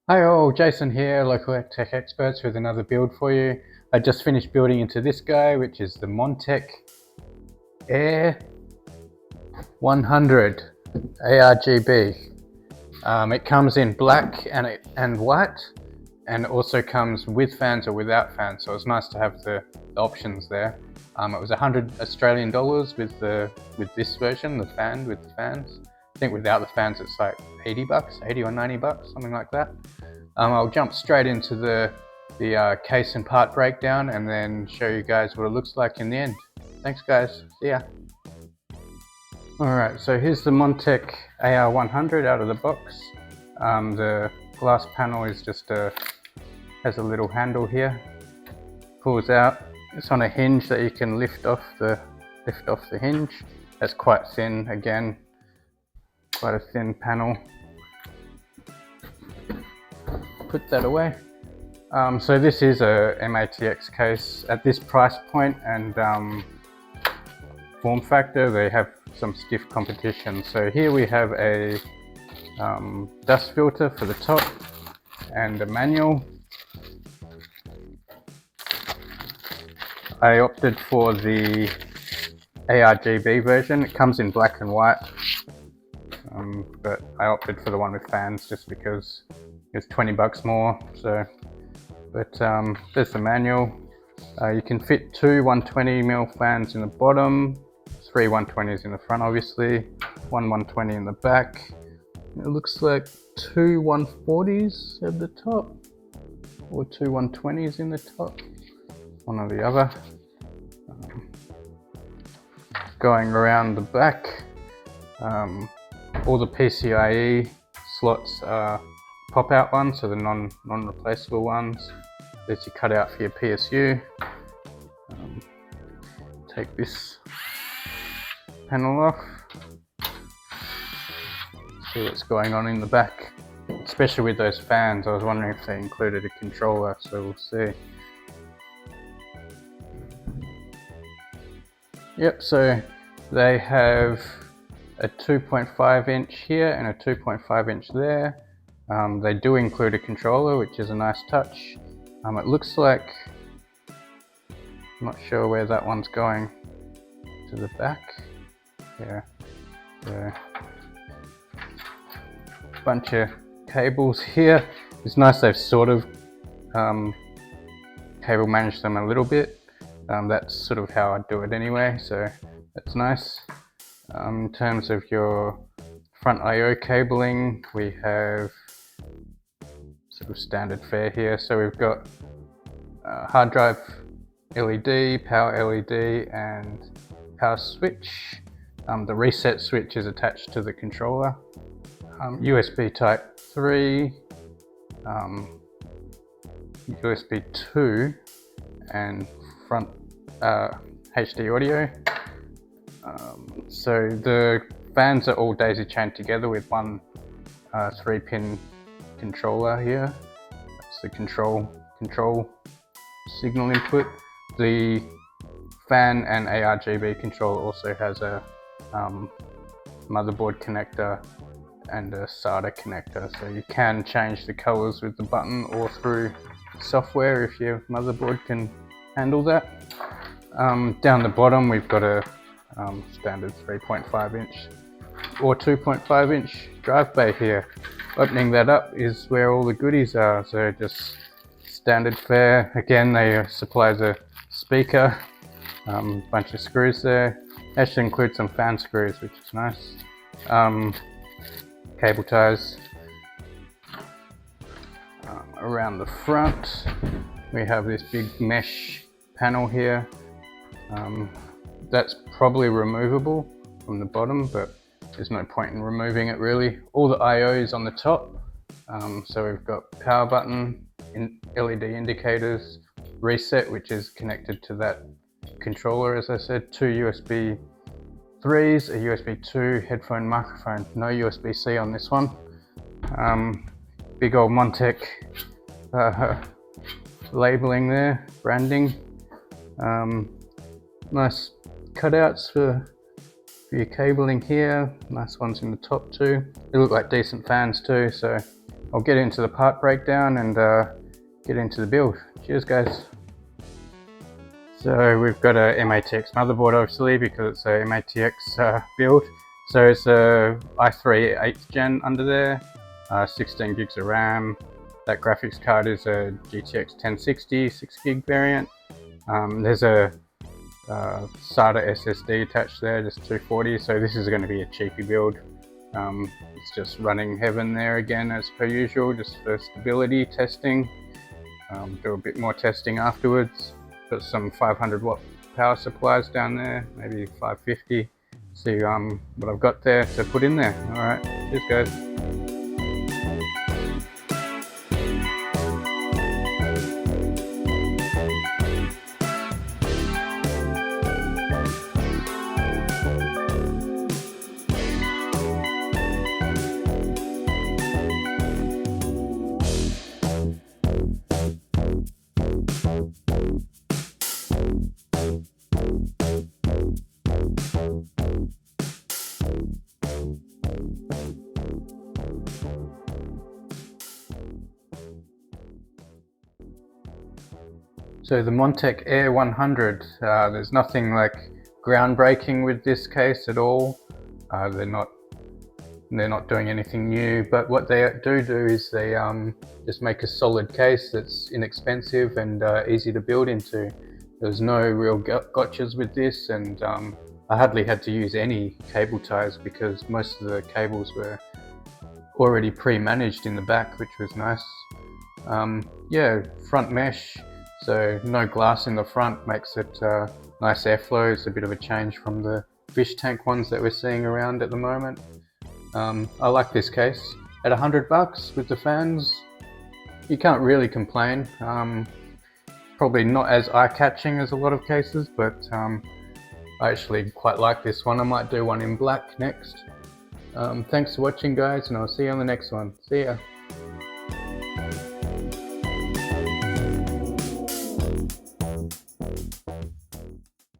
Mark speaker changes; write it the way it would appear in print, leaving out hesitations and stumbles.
Speaker 1: Hi all, Jason here, local tech experts with another build for you. I just finished building into this guy, which is the Montech Air 100 ARGB. It comes in black and white, and it also comes with fans or without fans, so it's nice to have the options there. It was 100 Australian dollars with this version, the fan with the fans. I think without the fans it's like 80 bucks, 80 or 90 bucks, something like that. I'll jump straight into the case and part breakdown and then show you guys what it looks like in the end. Thanks guys, see ya. Alright, so here's the Montech AR100 out of the box. The glass panel is just has a little handle here, pulls out. It's on a hinge that you can lift off the hinge. That's quite thin, again, quite a thin panel. Put that away. So this is a MATX case. At this price point and form factor, they have some stiff competition. So here we have a dust filter for the top and a manual. I opted for the ARGB version. It comes in black and white, but I opted for the one with fans just because it's 20 bucks more. So, but there's the manual. You can fit two 120mm fans in the bottom, three 120s in the front, obviously, one 120 in the back. It looks like two 140s at the top, or two 120s in the top, one or the other. Going around the back, all the PCIe slots are pop-out ones, so the non-replaceable ones that you cut out for your PSU. Take this panel off, see what's going on in the back, especially with those fans. I was wondering if they included a controller, so we'll see. Yep, so they have a 2.5 inch here and a 2.5 inch there. They do include a controller, which is a nice touch. It looks like, I'm not sure where that one's going, to the back. Yeah, so bunch of cables here. It's nice they've sort of cable managed them a little bit. That's sort of how I do it anyway, so that's nice. In terms of your front I/O cabling, we have sort of standard fare here. So we've got hard drive LED, power LED, and power switch. The reset switch is attached to the controller. USB type 3, USB 2, and front HD audio. So the fans are all daisy chained together with one 3-pin controller here. That's the control signal input. The fan and ARGB controller also has a motherboard connector and a SATA connector, so you can change the colors with the button or through software if your motherboard can handle that. Down the bottom we've got a standard 3.5 inch or 2.5 inch drive bay here. Opening that up is where all the goodies are, so just standard fare. Again, they supply the speaker, bunch of screws there. Actually include some fan screws, which is nice. Cable ties. Around the front we have this big mesh panel here. That's probably removable from the bottom, but there's no point in removing it really. All the I/O is on the top. So we've got power button, LED indicators, reset, which is connected to that controller, as I said, two USB 3s, a USB 2, headphone, microphone, no USB-C on this one. Big old Montech labeling there, branding. Nice cutouts for your cabling here, nice ones in the top too. They look like decent fans too, so I'll get into the part breakdown and get into the build. Cheers guys. So we've got a MATX motherboard obviously because it's a MATX build. So it's a i3 8th gen under there, 16 gigs of RAM. That graphics card is a GTX 1060 6 gig variant. There's a SATA SSD attached there, just 240, so this is going to be a cheapy build. It's just running heaven there again as per usual, just for stability testing. Do a bit more testing afterwards. Got some 500 watt power supplies down there, maybe 550. See what I've got there to put in there. Alright, cheers guys. So the Montech Air 100, there's nothing like groundbreaking with this case at all. They're not doing anything new, but what they do is they just make a solid case that's inexpensive and easy to build into. There's no real gotchas with this, and I hardly had to use any cable ties because most of the cables were already pre-managed in the back, which was nice. Yeah, front mesh. So no glass in the front makes it nice airflow. It's a bit of a change from the fish tank ones that we're seeing around at the moment. I like this case. At $100 with the fans, you can't really complain. Probably not as eye-catching as a lot of cases, but I actually quite like this one. I might do one in black next. Thanks for watching guys, and I'll see you on the next one. See ya.